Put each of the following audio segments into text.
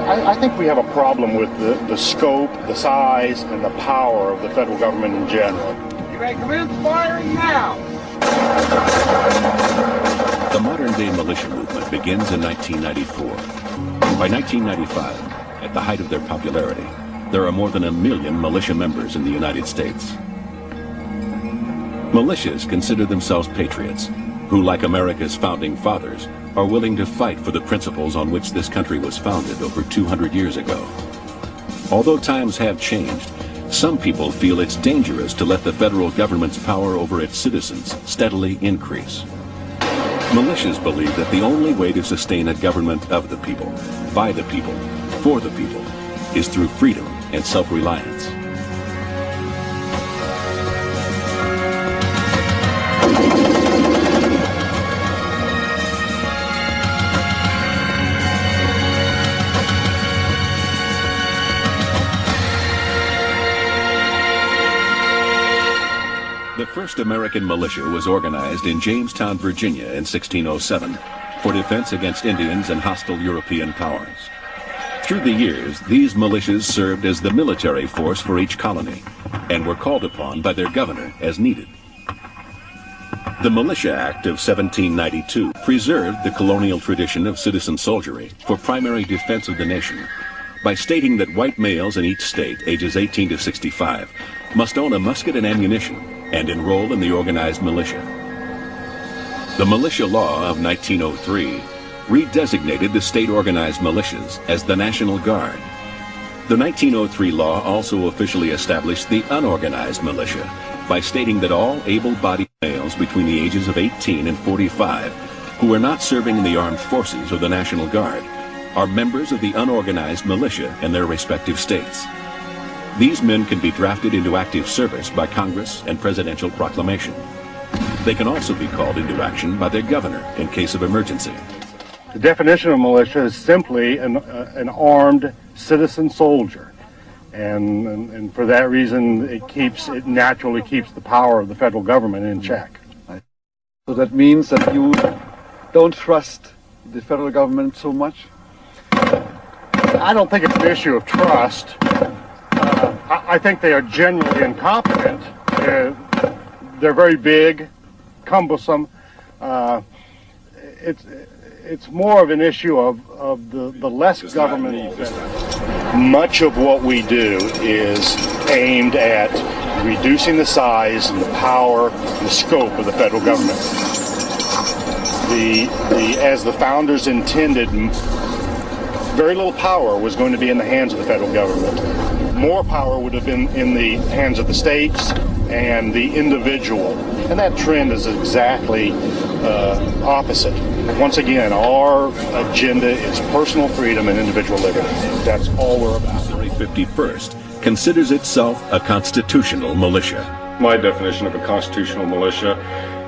I think we have a problem with the scope, the size, and the power of the federal government in general. You may commence firing now! The modern-day militia movement begins in 1994. By 1995, at the height of their popularity, there are more than 1 million militia members in the United States. Militias consider themselves patriots, who, like America's founding fathers, are willing to fight for the principles on which this country was founded over 200 years ago. Although times have changed, some people feel it's dangerous to let the federal government's power over its citizens steadily increase. Militias believe that the only way to sustain a government of the people, by the people, for the people, is through freedom and self-reliance. The first American militia was organized in Jamestown, Virginia in 1607 for defense against Indians and hostile European powers. Through the years, these militias served as the military force for each colony and were called upon by their governor as needed. The Militia Act of 1792 preserved the colonial tradition of citizen soldiery for primary defense of the nation by stating that white males in each state, ages 18 to 65, must own a musket and ammunition and enroll in the organized militia. The Militia Law of 1903 redesignated the state-organized militias as the National Guard. The 1903 law also officially established the unorganized militia by stating that all able-bodied males between the ages of 18 and 45 who are not serving in the armed forces or the National Guard are members of the unorganized militia in their respective states. These men can be drafted into active service by Congress and presidential proclamation. They can also be called into action by their governor in case of emergency. The definition of militia is simply an armed citizen soldier. And for that reason, it naturally keeps the power of the federal government in check. So that means that you don't trust the federal government so much? I don't think it's an issue of trust. I think they are generally incompetent. They're very big, cumbersome. It's more of an issue of the less government. Much of what we do is aimed at reducing the size and the power and the scope of the federal government. As the founders intended, very little power was going to be in the hands of the federal government. More power would have been in the hands of the states and the individual. And that trend is exactly opposite. Once again, our agenda is personal freedom and individual liberty. That's all we're about. Missouri 51st considers itself a constitutional militia. My definition of a constitutional militia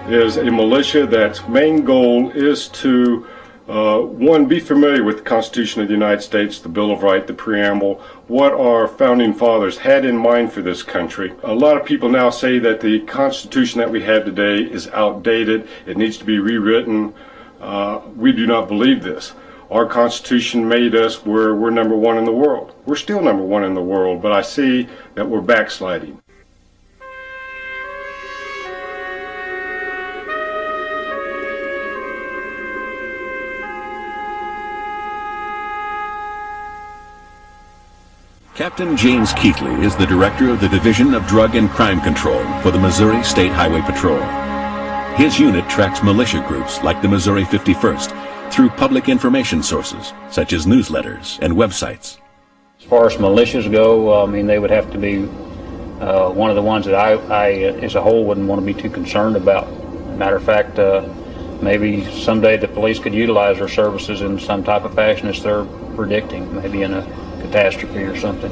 is a militia that's main goal is to one, be familiar with the Constitution of the United States, the Bill of Rights, the preamble, what our founding fathers had in mind for this country. A lot of people now say that the Constitution that we have today is outdated. It needs to be rewritten. We do not believe this. Our Constitution made us where we're number one in the world. We're still number one in the world, but I see that we're backsliding. Captain James Keithley is the director of the Division of Drug and Crime Control for the Missouri State Highway Patrol. His unit tracks militia groups like the Missouri 51st through public information sources such as newsletters and websites. As far as militias go, I mean, they would have to be one of the ones that I as a whole wouldn't want to be too concerned about. Matter of fact, maybe someday the police could utilize their services in some type of fashion as they're predicting, maybe in a catastrophe or something.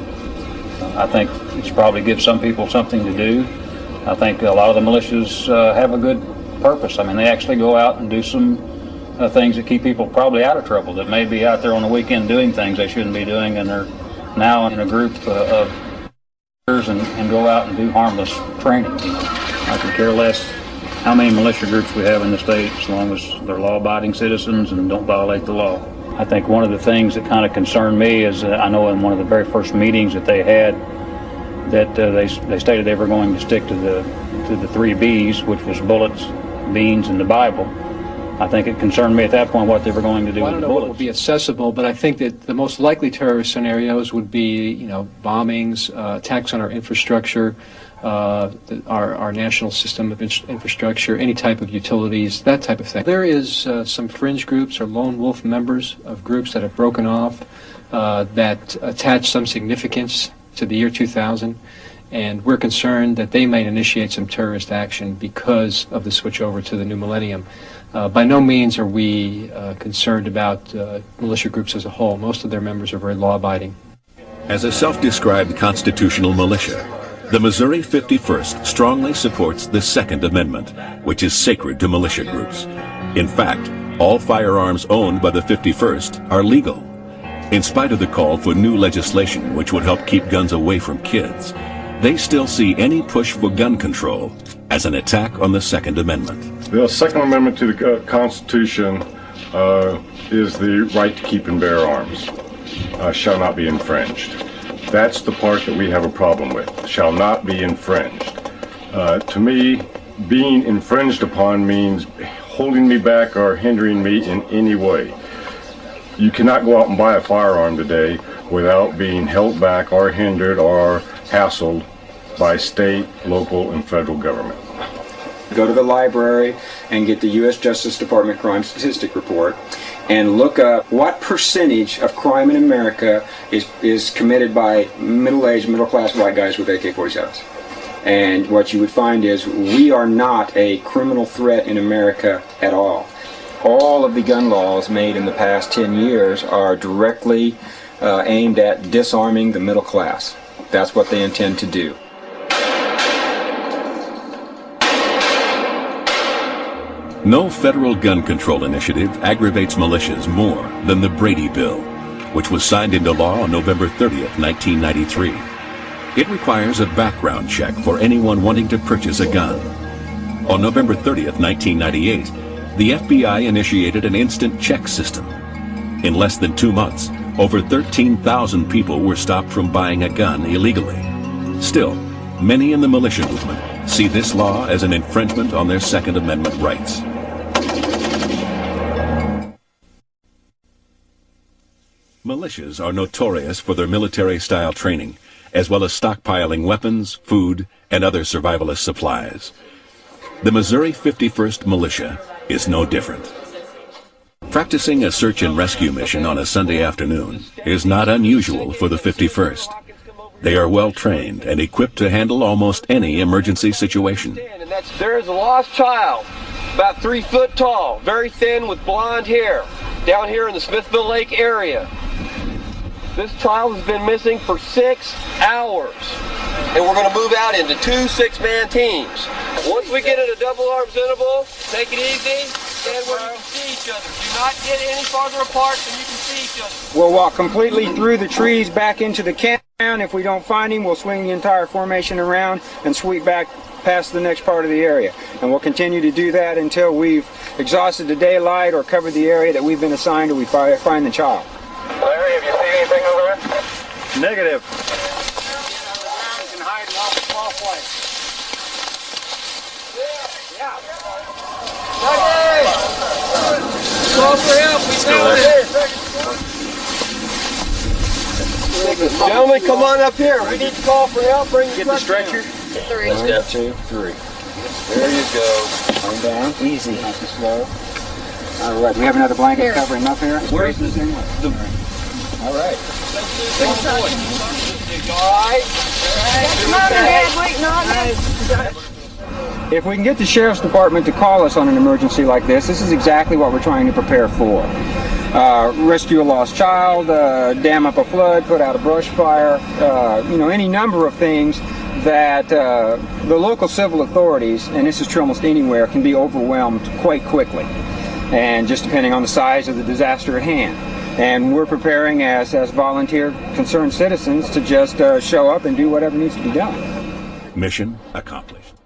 I think it's probably gives some people something to do. I think a lot of the militias have a good purpose. I mean, they actually go out and do some things that keep people probably out of trouble, that may be out there on the weekend doing things they shouldn't be doing, and they're now in a group of and go out and do harmless training. I could care less how many militia groups we have in the state, as long as they're law-abiding citizens and don't violate the law. I think one of the things that kind of concerned me is I know in one of the very first meetings that they had that they stated they were going to stick to the 3 B's, which was bullets, beans, and the Bible. I think it concerned me at that point what they were going to do with the bullets. I don't know what would be accessible, but I think that the most likely terrorist scenarios would be, bombings, attacks on our infrastructure, our national system of infrastructure, any type of utilities, that type of thing. There is some fringe groups or lone wolf members of groups that have broken off that attach some significance to the year 2000, and we're concerned that they may initiate some terrorist action because of the switch over to the new millennium. By no means are we concerned about militia groups as a whole. Most of their members are very law-abiding. As a self-described constitutional militia, the Missouri 51st strongly supports the Second Amendment, which is sacred to militia groups. In fact, all firearms owned by the 51st are legal. In spite of the call for new legislation which would help keep guns away from kids, they still see any push for gun control as an attack on the Second Amendment. The Second Amendment to the Constitution is the right to keep and bear arms, shall not be infringed. That's the part that we have a problem with, shall not be infringed. To me, being infringed upon means holding me back or hindering me in any way. You cannot go out and buy a firearm today without being held back or hindered or hassled by state, local, and federal government. Go to the library and get the U.S. Justice Department Crime Statistic Report and look up what percentage of crime in America is committed by middle-aged, middle-class white guys with AK-47s. And what you would find is we are not a criminal threat in America at all. All of the gun laws made in the past 10 years are directly aimed at disarming the middle class. That's what they intend to do. No federal gun control initiative aggravates militias more than the Brady Bill, which was signed into law on November 30th, 1993. It requires a background check for anyone wanting to purchase a gun. On November 30th, 1998, the FBI initiated an instant check system. In less than 2 months, over 13,000 people were stopped from buying a gun illegally. Still, many in the militia movement see this law as an infringement on their Second Amendment rights. Militias are notorious for their military-style training, as well as stockpiling weapons, food, and other survivalist supplies. The Missouri 51st Militia is no different. Practicing a search and rescue mission on a Sunday afternoon is not unusual for the 51st. They are well trained and equipped to handle almost any emergency situation. There is a lost child, about 3 foot tall, very thin with blonde hair, down here in the Smithville Lake area. This child has been missing for 6 hours, and we're going to move out into 2 6-man teams. Once we get in a double arms interval, take it easy, stand where you can see each other. Do not get any farther apart than you can see each other. We'll walk completely through the trees back into the camp. If we don't find him, we'll swing the entire formation around and sweep back past the next part of the area. And we'll continue to do that until we've exhausted the daylight or covered the area that we've been assigned, or we find the child. Larry, have you seen anything over there? Negative. You can hide in a small place. Yeah. Call for help. We found it. Gentlemen, come on up here. We need to call for help. Bring Get the stretcher. 3. 1, 2, 3. There you go. Calm down. Easy. Nice and slow. All right. We have another blanket covering up here. Where's the All right. If we can get the Sheriff's Department to call us on an emergency like this is exactly what we're trying to prepare for. Rescue a lost child, dam up a flood, put out a brush fire, any number of things that the local civil authorities, and this is true almost anywhere, can be overwhelmed quite quickly, and just depending on the size of the disaster at hand. And we're preparing as volunteer concerned citizens to just show up and do whatever needs to be done. Mission accomplished.